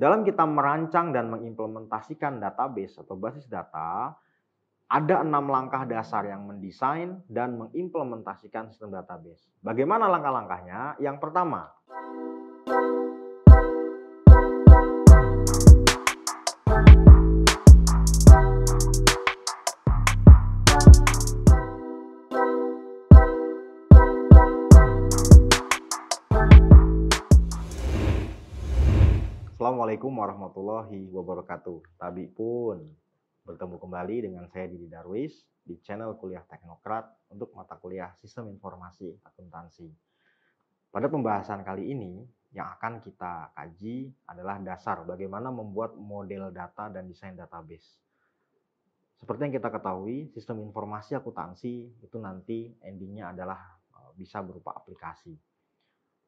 Dalam kita merancang dan mengimplementasikan database atau basis data, ada 6 langkah dasar yang mendesain dan mengimplementasikan sistem database. Bagaimana langkah-langkahnya? Yang pertama, Assalamualaikum warahmatullahi wabarakatuh. Tabi pun bertemu kembali dengan saya Didi Darwis di channel Kuliah Teknokrat untuk mata kuliah Sistem Informasi Akuntansi. Pada pembahasan kali ini yang akan kita kaji adalah dasar bagaimana membuat model data dan desain database. Seperti yang kita ketahui, sistem informasi akuntansi itu nanti endingnya adalah bisa berupa aplikasi,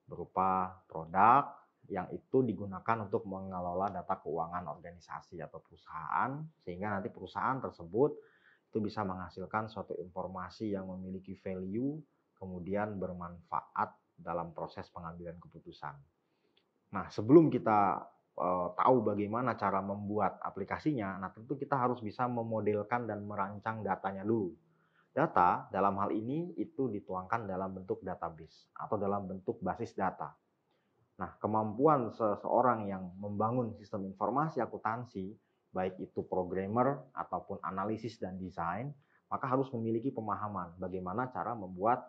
berupa produk yang itu digunakan untuk mengelola data keuangan organisasi atau perusahaan, sehingga nanti perusahaan tersebut itu bisa menghasilkan suatu informasi yang memiliki value, kemudian bermanfaat dalam proses pengambilan keputusan. Nah, sebelum kita tahu bagaimana cara membuat aplikasinya, nah tentu kita harus bisa memodelkan dan merancang datanya dulu. Data dalam hal ini itu dituangkan dalam bentuk database atau dalam bentuk basis data. Nah, kemampuan seseorang yang membangun sistem informasi akuntansi, baik itu programmer ataupun analisis dan desain, maka harus memiliki pemahaman bagaimana cara membuat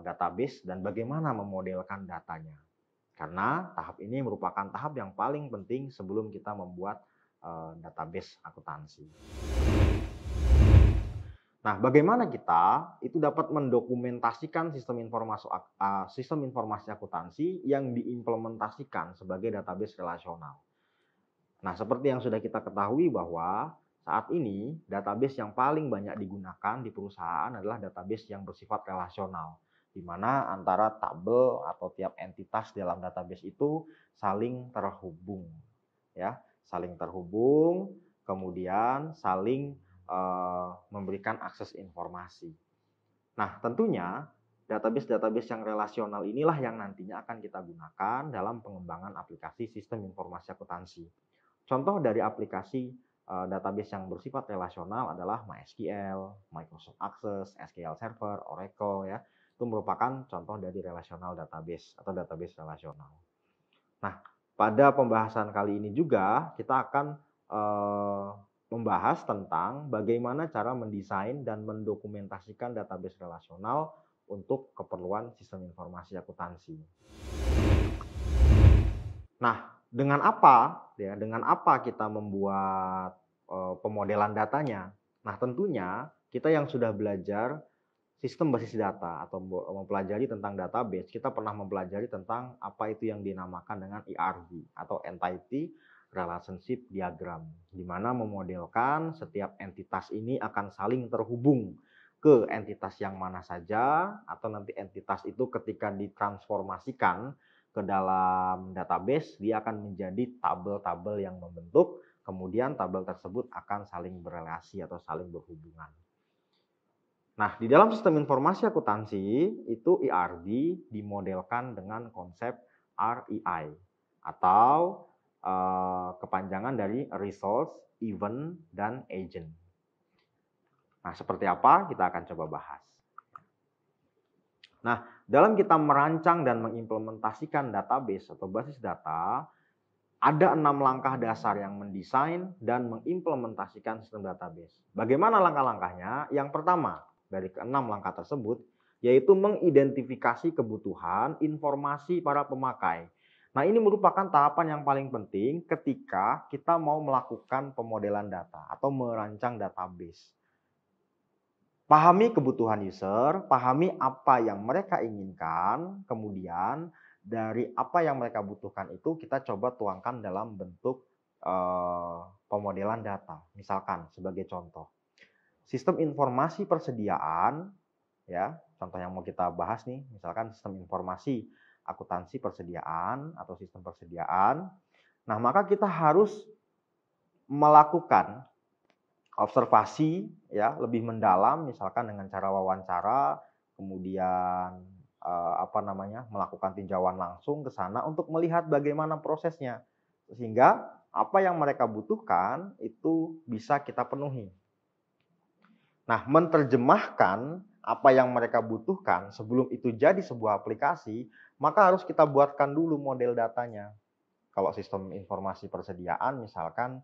database dan bagaimana memodelkan datanya. Karena tahap ini merupakan tahap yang paling penting sebelum kita membuat database akuntansi. Nah, bagaimana kita itu dapat mendokumentasikan sistem informasi akuntansi yang diimplementasikan sebagai database relasional. Nah, seperti yang sudah kita ketahui bahwa saat ini database yang paling banyak digunakan di perusahaan adalah database yang bersifat relasional, di mana antara tabel atau tiap entitas dalam database itu saling terhubung, ya, saling terhubung, kemudian saling memberikan akses informasi. Nah, tentunya database-database yang relasional inilah yang nantinya akan kita gunakan dalam pengembangan aplikasi sistem informasi akuntansi. Contoh dari aplikasi database yang bersifat relasional adalah MySQL, Microsoft Access, SQL Server, Oracle, ya. Itu merupakan contoh dari relational database atau database relasional. Nah, pada pembahasan kali ini juga kita akan membahas tentang bagaimana cara mendesain dan mendokumentasikan database relasional untuk keperluan sistem informasi akuntansi. Nah, dengan apa kita membuat pemodelan datanya? Nah, tentunya kita yang sudah belajar sistem basis data atau mempelajari tentang database, kita pernah mempelajari tentang apa itu yang dinamakan dengan ERD atau Entity Relationship Diagram, di mana memodelkan setiap entitas ini akan saling terhubung ke entitas yang mana saja, atau nanti entitas itu ketika ditransformasikan ke dalam database, dia akan menjadi tabel-tabel yang membentuk, kemudian tabel tersebut akan saling berelasi atau saling berhubungan. Nah, di dalam sistem informasi akuntansi, itu ERD dimodelkan dengan konsep REI atau kepanjangan dari Resource, Event, dan Agent. Nah, seperti apa? Kita akan coba bahas. Nah, dalam kita merancang dan mengimplementasikan database atau basis data, ada 6 langkah dasar yang mendesain dan mengimplementasikan sistem database. Bagaimana langkah-langkahnya? Yang pertama, dari ke-6 langkah tersebut, yaitu mengidentifikasi kebutuhan informasi para pemakai. Nah, ini merupakan tahapan yang paling penting ketika kita mau melakukan pemodelan data atau merancang database. Pahami kebutuhan user, pahami apa yang mereka inginkan, kemudian dari apa yang mereka butuhkan itu kita coba tuangkan dalam bentuk pemodelan data. Misalkan sebagai contoh, sistem informasi persediaan, ya, contoh yang mau kita bahas nih, misalkan sistem informasi akuntansi persediaan atau sistem persediaan. Nah, maka kita harus melakukan observasi, ya, lebih mendalam, misalkan dengan cara wawancara, kemudian melakukan tinjauan langsung ke sana untuk melihat bagaimana prosesnya. sehingga apa yang mereka butuhkan itu bisa kita penuhi. Nah, menerjemahkan apa yang mereka butuhkan sebelum itu jadi sebuah aplikasi, maka harus kita buatkan dulu model datanya. Kalau sistem informasi persediaan, misalkan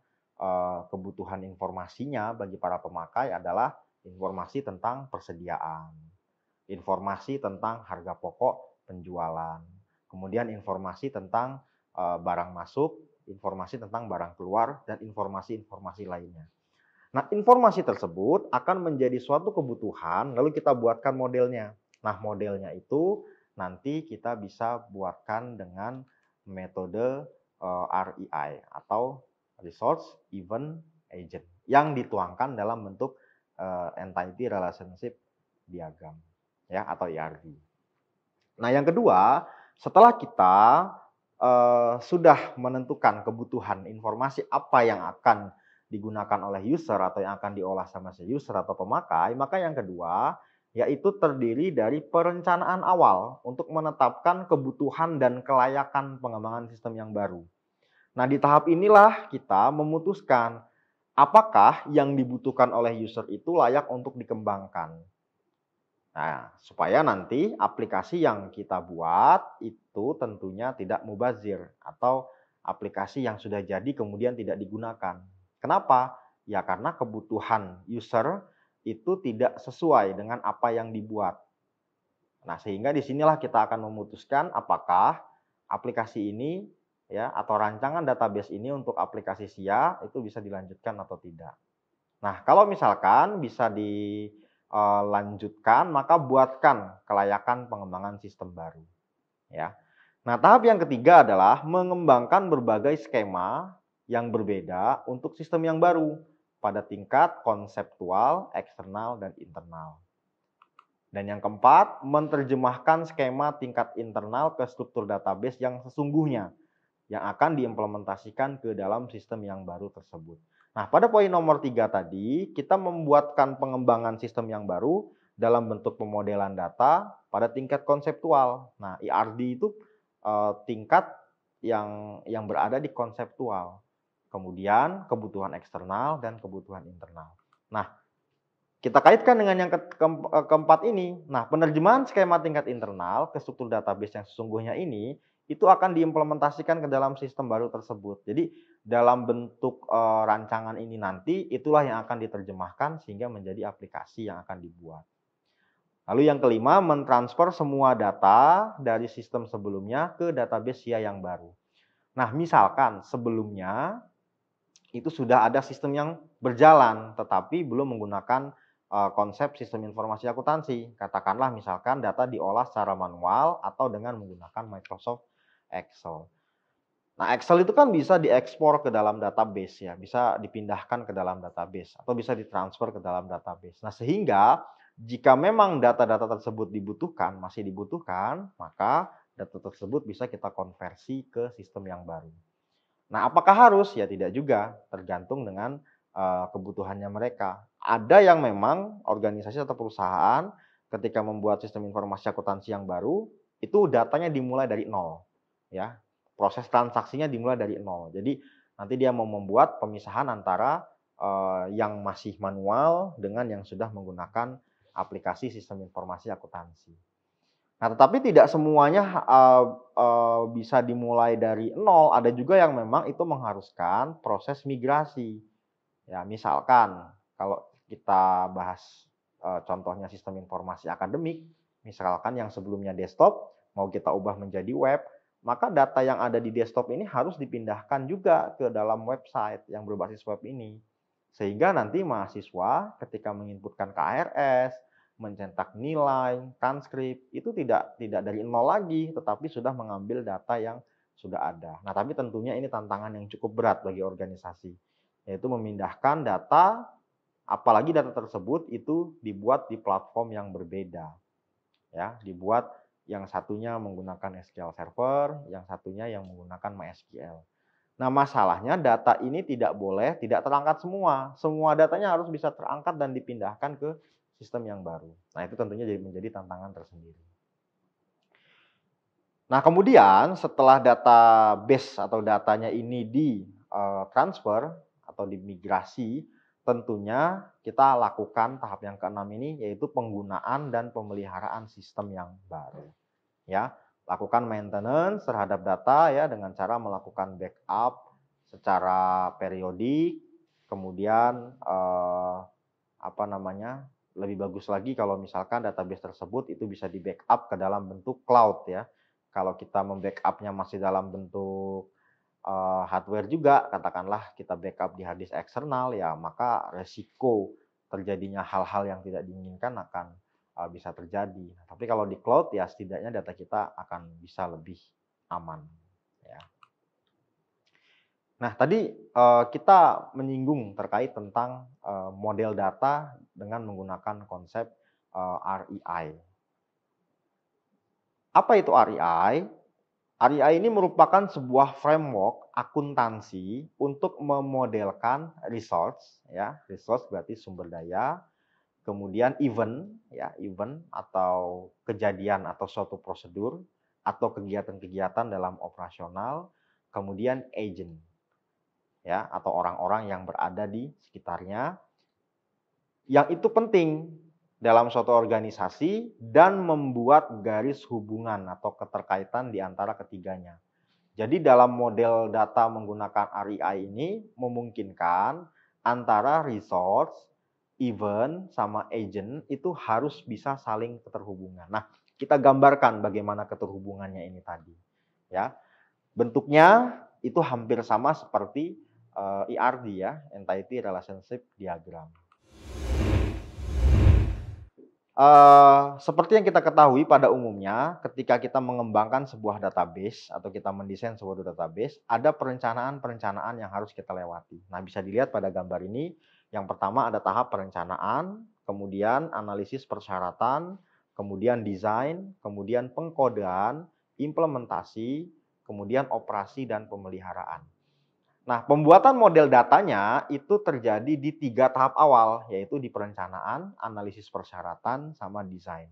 kebutuhan informasinya bagi para pemakai adalah informasi tentang persediaan, informasi tentang harga pokok penjualan, kemudian informasi tentang barang masuk, informasi tentang barang keluar, dan informasi-informasi lainnya. Nah, informasi tersebut akan menjadi suatu kebutuhan, lalu kita buatkan modelnya. Nah, modelnya itu nanti kita bisa buatkan dengan metode REI atau Resource Event Agent yang dituangkan dalam bentuk Entity Relationship Diagram ya atau ERD. Nah, yang kedua, setelah kita sudah menentukan kebutuhan informasi apa yang akan digunakan oleh user atau yang akan diolah sama si user atau pemakai, maka yang kedua yaitu terdiri dari perencanaan awal untuk menetapkan kebutuhan dan kelayakan pengembangan sistem yang baru. Nah, di tahap inilah kita memutuskan apakah yang dibutuhkan oleh user itu layak untuk dikembangkan. Nah, supaya nanti aplikasi yang kita buat itu tentunya tidak mubazir atau aplikasi yang sudah jadi kemudian tidak digunakan. Kenapa? Ya karena kebutuhan user itu tidak sesuai dengan apa yang dibuat. Nah, sehingga disinilah kita akan memutuskan apakah aplikasi ini ya atau rancangan database ini untuk aplikasi SIA itu bisa dilanjutkan atau tidak. Nah, kalau misalkan bisa dilanjutkan, maka buatkan kelayakan pengembangan sistem baru. Ya. Nah, tahap yang ketiga adalah mengembangkan berbagai skema yang berbeda untuk sistem yang baru pada tingkat konseptual, eksternal, dan internal. Dan yang keempat, menerjemahkan skema tingkat internal ke struktur database yang sesungguhnya yang akan diimplementasikan ke dalam sistem yang baru tersebut. Nah, pada poin nomor 3 tadi, kita membuatkan pengembangan sistem yang baru dalam bentuk pemodelan data pada tingkat konseptual. Nah, ERD itu tingkat yang berada di konseptual. Kemudian kebutuhan eksternal dan kebutuhan internal. Nah, kita kaitkan dengan yang keempat ini. Nah, penerjemahan skema tingkat internal ke struktur database yang sesungguhnya ini itu akan diimplementasikan ke dalam sistem baru tersebut. Jadi dalam bentuk rancangan ini nanti itulah yang akan diterjemahkan sehingga menjadi aplikasi yang akan dibuat. Lalu yang kelima, mentransfer semua data dari sistem sebelumnya ke database SIA yang baru. Nah, misalkan sebelumnya itu sudah ada sistem yang berjalan tetapi belum menggunakan konsep sistem informasi akuntansi. Katakanlah misalkan data diolah secara manual atau dengan menggunakan Microsoft Excel. Nah, Excel itu kan bisa diekspor ke dalam database ya, bisa dipindahkan ke dalam database atau bisa ditransfer ke dalam database. Nah, sehingga jika memang data-data tersebut dibutuhkan, masih dibutuhkan, maka data tersebut bisa kita konversi ke sistem yang baru. Nah, apakah harus? Ya tidak juga, tergantung dengan kebutuhannya mereka. Ada yang memang organisasi atau perusahaan ketika membuat sistem informasi akuntansi yang baru, itu datanya dimulai dari nol, ya. Proses transaksinya dimulai dari nol. Jadi nanti dia mau membuat pemisahan antara yang masih manual dengan yang sudah menggunakan aplikasi sistem informasi akuntansi. Nah, tetapi tidak semuanya bisa dimulai dari nol. Ada juga yang memang itu mengharuskan proses migrasi. Ya, misalkan kalau kita bahas contohnya sistem informasi akademik, misalkan yang sebelumnya desktop mau kita ubah menjadi web, maka data yang ada di desktop ini harus dipindahkan juga ke dalam website yang berbasis web ini. Sehingga nanti mahasiswa ketika menginputkan KRS, mencetak nilai, transkrip, itu tidak dari nol lagi, tetapi sudah mengambil data yang sudah ada. Nah, tapi tentunya ini tantangan yang cukup berat bagi organisasi, yaitu memindahkan data, apalagi data tersebut itu dibuat di platform yang berbeda. Ya, dibuat yang satunya menggunakan SQL Server, yang satunya yang menggunakan MySQL. Nah, masalahnya data ini tidak boleh tidak terangkat semua. Semua datanya harus bisa terangkat dan dipindahkan ke sistem yang baru. Nah, itu tentunya menjadi tantangan tersendiri. Nah, kemudian setelah database atau datanya ini transfer atau dimigrasi, tentunya kita lakukan tahap yang keenam ini, yaitu penggunaan dan pemeliharaan sistem yang baru. Ya, lakukan maintenance terhadap data ya dengan cara melakukan backup secara periodik, kemudian lebih bagus lagi kalau misalkan database tersebut itu bisa di-backup ke dalam bentuk cloud ya. Kalau kita membackup-nya masih dalam bentuk hardware juga, katakanlah kita backup di hard disk eksternal, ya maka resiko terjadinya hal-hal yang tidak diinginkan akan bisa terjadi. Tapi kalau di cloud ya setidaknya data kita akan bisa lebih aman. Ya. Nah, tadi kita menyinggung terkait tentang model data dengan menggunakan konsep REI. Apa itu REI? REI ini merupakan sebuah framework akuntansi untuk memodelkan resource, ya. Resource berarti sumber daya, kemudian event, ya, event atau kejadian atau suatu prosedur atau kegiatan-kegiatan dalam operasional, kemudian agent, ya, atau orang-orang yang berada di sekitarnya, yang itu penting dalam suatu organisasi dan membuat garis hubungan atau keterkaitan di antara ketiganya. Jadi dalam model data menggunakan REI ini memungkinkan antara resource, event, sama agent itu harus bisa saling keterhubungan. Nah, kita gambarkan bagaimana keterhubungannya ini tadi. Ya, bentuknya itu hampir sama seperti ERD ya, Entity Relationship Diagram. Seperti yang kita ketahui pada umumnya, ketika kita mengembangkan sebuah database atau kita mendesain sebuah database, ada perencanaan-perencanaan yang harus kita lewati. Nah, bisa dilihat pada gambar ini, yang pertama ada tahap perencanaan, kemudian analisis persyaratan, kemudian desain, kemudian pengkodean, implementasi, kemudian operasi dan pemeliharaan. Nah, pembuatan model datanya itu terjadi di 3 tahap awal, yaitu di perencanaan, analisis persyaratan, sama desain.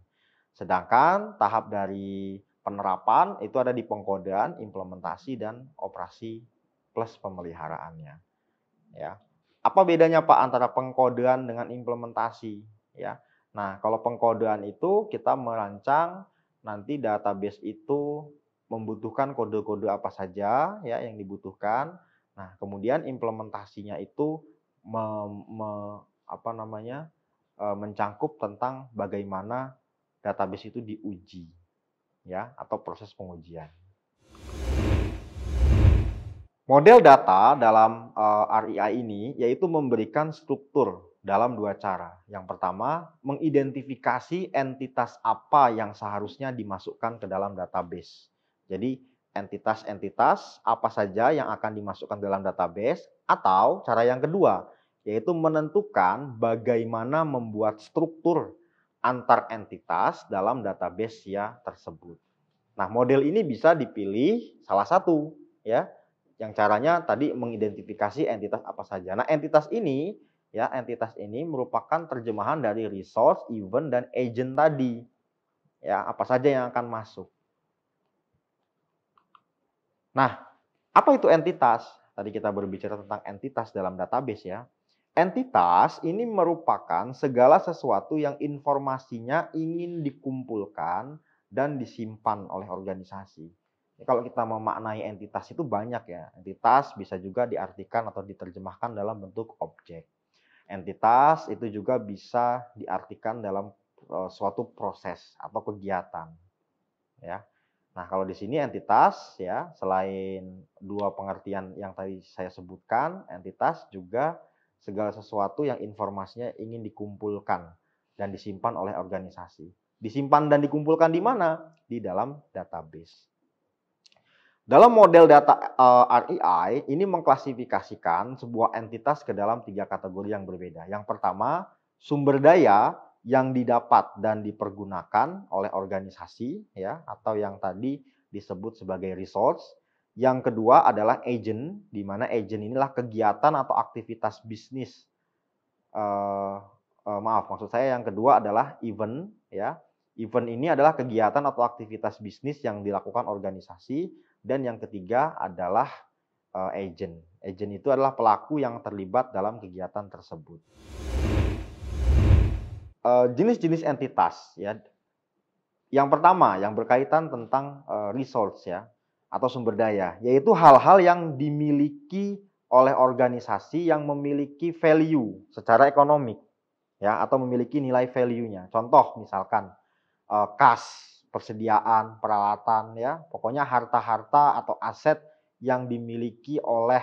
Sedangkan tahap dari penerapan itu ada di pengkodean, implementasi, dan operasi plus pemeliharaannya. Ya. Apa bedanya Pak antara pengkodean dengan implementasi? Ya. Nah, kalau pengkodean itu kita merancang nanti database itu membutuhkan kode-kode apa saja ya yang dibutuhkan. Nah, kemudian implementasinya itu mencangkup tentang bagaimana database itu diuji ya atau proses pengujian. Model data dalam REI ini yaitu memberikan struktur dalam 2 cara. Yang pertama, mengidentifikasi entitas apa yang seharusnya dimasukkan ke dalam database. Jadi, entitas-entitas apa saja yang akan dimasukkan dalam database, atau cara yang kedua, yaitu menentukan bagaimana membuat struktur antar entitas dalam database ya tersebut. Nah, model ini bisa dipilih salah satu ya. Yang caranya tadi mengidentifikasi entitas apa saja. Nah, entitas ini merupakan terjemahan dari resource, event, dan agent tadi. Ya, apa saja yang akan masuk. Nah, apa itu entitas? Tadi kita berbicara tentang entitas dalam database ya. Entitas ini merupakan segala sesuatu yang informasinya ingin dikumpulkan dan disimpan oleh organisasi. Kalau kita memaknai entitas itu banyak ya. Entitas bisa juga diartikan atau diterjemahkan dalam bentuk objek. Entitas itu juga bisa diartikan dalam suatu proses atau kegiatan. Ya. Nah, kalau di sini entitas ya, selain 2 pengertian yang tadi saya sebutkan, entitas juga segala sesuatu yang informasinya ingin dikumpulkan dan disimpan oleh organisasi. Disimpan dan dikumpulkan di mana? Di dalam database. Dalam model data REI, ini mengklasifikasikan sebuah entitas ke dalam 3 kategori yang berbeda. Yang pertama, sumber daya yang didapat dan dipergunakan oleh organisasi ya atau yang tadi disebut sebagai resource. Yang kedua adalah agent, di mana agent inilah kegiatan atau aktivitas bisnis. Maksud saya yang kedua adalah event ya. Event ini adalah kegiatan atau aktivitas bisnis yang dilakukan organisasi. Dan yang ketiga adalah agent. Agent itu adalah pelaku yang terlibat dalam kegiatan tersebut. Jenis-jenis entitas ya. Yang pertama yang berkaitan tentang resource ya atau sumber daya, yaitu hal-hal yang dimiliki oleh organisasi yang memiliki value secara ekonomi ya atau memiliki nilai value-nya. Contoh misalkan kas, persediaan, peralatan ya, pokoknya harta-harta atau aset yang dimiliki oleh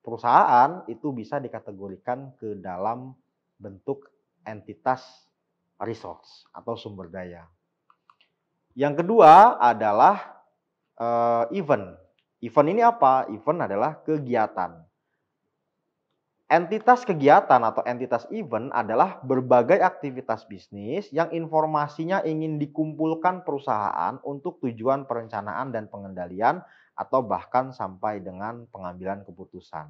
perusahaan itu bisa dikategorikan ke dalam bentuk entitas resource atau sumber daya. Yang kedua adalah event. Event ini apa? Event adalah kegiatan. Entitas kegiatan atau entitas event adalah berbagai aktivitas bisnis yang informasinya ingin dikumpulkan perusahaan untuk tujuan perencanaan dan pengendalian atau bahkan sampai dengan pengambilan keputusan.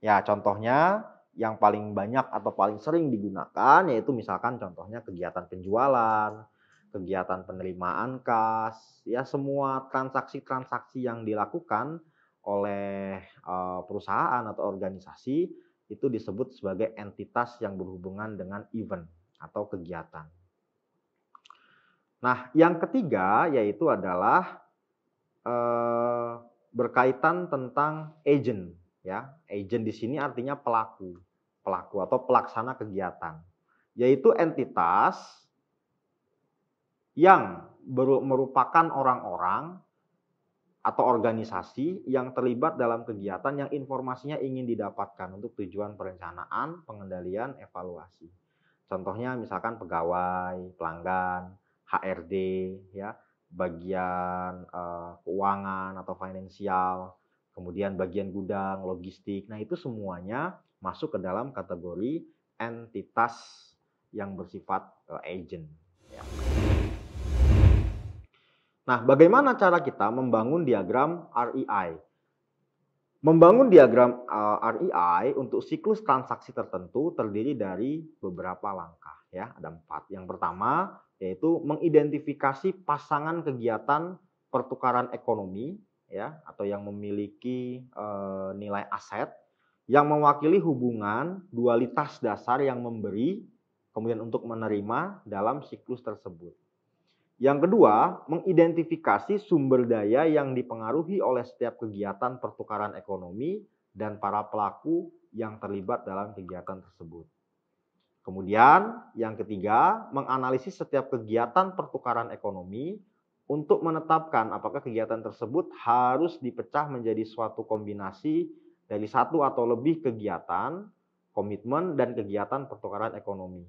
Ya, contohnya yang paling banyak atau paling sering digunakan yaitu misalkan contohnya kegiatan penjualan, kegiatan penerimaan kas, ya semua transaksi-transaksi yang dilakukan oleh perusahaan atau organisasi itu disebut sebagai entitas yang berhubungan dengan event atau kegiatan. Nah, yang ketiga yaitu adalah berkaitan tentang agent ya. Agent di sini artinya pelaku atau pelaksana kegiatan. Yaitu entitas yang merupakan orang-orang atau organisasi yang terlibat dalam kegiatan yang informasinya ingin didapatkan untuk tujuan perencanaan, pengendalian, evaluasi. Contohnya misalkan pegawai, pelanggan, HRD, ya, bagian keuangan atau finansial, kemudian bagian gudang, logistik. Nah, itu semuanya masuk ke dalam kategori entitas yang bersifat agent. Ya. Nah, bagaimana cara kita membangun diagram REI? Membangun diagram REI untuk siklus transaksi tertentu terdiri dari beberapa langkah ya, ada 4. Yang pertama yaitu mengidentifikasi pasangan kegiatan pertukaran ekonomi ya atau yang memiliki nilai aset yang mewakili hubungan dualitas dasar yang memberi kemudian untuk menerima dalam siklus tersebut. Yang kedua, mengidentifikasi sumber daya yang dipengaruhi oleh setiap kegiatan pertukaran ekonomi dan para pelaku yang terlibat dalam kegiatan tersebut. Kemudian, yang ketiga, menganalisis setiap kegiatan pertukaran ekonomi untuk menetapkan apakah kegiatan tersebut harus dipecah menjadi suatu kombinasi dari satu atau lebih kegiatan, komitmen, dan kegiatan pertukaran ekonomi.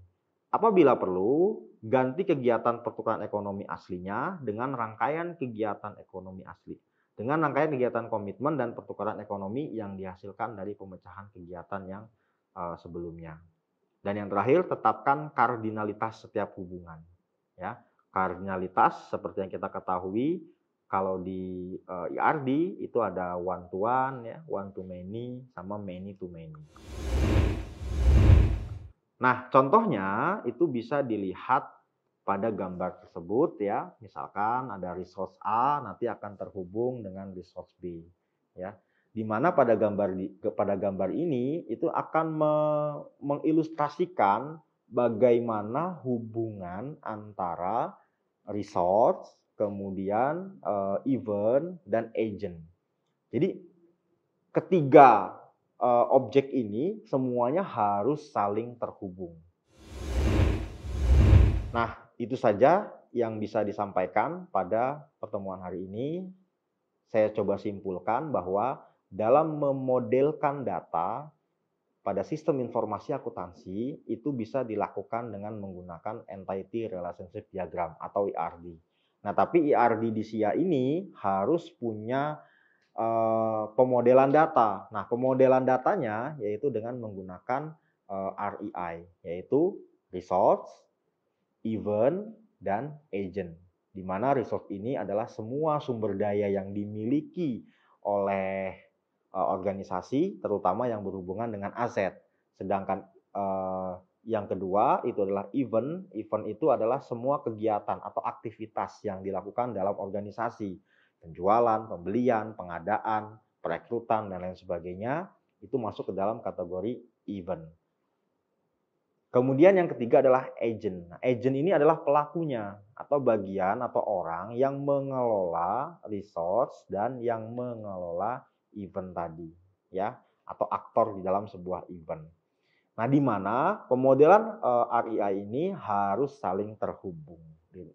Apabila perlu, ganti kegiatan pertukaran ekonomi aslinya dengan rangkaian kegiatan ekonomi asli. Dengan rangkaian kegiatan komitmen dan pertukaran ekonomi yang dihasilkan dari pemecahan kegiatan yang sebelumnya. Dan yang terakhir, tetapkan kardinalitas setiap hubungan. Ya, kardinalitas seperti yang kita ketahui, kalau di ERD itu ada one to one, ya, one to many, sama many to many. Nah, contohnya itu bisa dilihat pada gambar tersebut ya. Misalkan ada resource A nanti akan terhubung dengan resource B ya. Di mana pada gambar ini itu akan mengilustrasikan bagaimana hubungan antara resource, kemudian event dan agent. Jadi ketiga objek ini semuanya harus saling terhubung. Nah, itu saja yang bisa disampaikan pada pertemuan hari ini. Saya coba simpulkan bahwa dalam memodelkan data pada sistem informasi akuntansi itu bisa dilakukan dengan menggunakan Entity Relationship Diagram atau ERD. Nah, tapi ERD di SIA ini harus punya pemodelan data. Nah, pemodelan datanya yaitu dengan menggunakan REI, yaitu resource, event, dan agent. Di mana resource ini adalah semua sumber daya yang dimiliki oleh organisasi, terutama yang berhubungan dengan aset. Sedangkan Yang kedua itu adalah event. Event itu adalah semua kegiatan atau aktivitas yang dilakukan dalam organisasi. Penjualan, pembelian, pengadaan, perekrutan, dan lain sebagainya. Itu masuk ke dalam kategori event. Kemudian yang ketiga adalah agent. Nah, agent ini adalah pelakunya atau bagian atau orang yang mengelola resource dan yang mengelola event tadi, ya, atau aktor di dalam sebuah event. Nah, di mana pemodelan REI ini harus saling terhubung,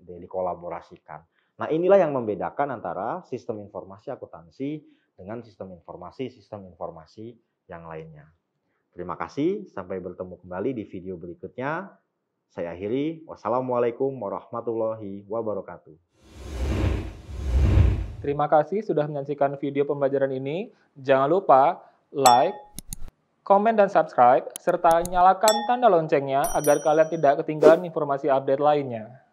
dikolaborasikan. Nah, inilah yang membedakan antara sistem informasi akuntansi dengan sistem informasi yang lainnya. Terima kasih, sampai bertemu kembali di video berikutnya. Saya akhiri, wassalamualaikum warahmatullahi wabarakatuh. Terima kasih sudah menyaksikan video pembelajaran ini. Jangan lupa like, komen dan subscribe, serta nyalakan tanda loncengnya agar kalian tidak ketinggalan informasi update lainnya.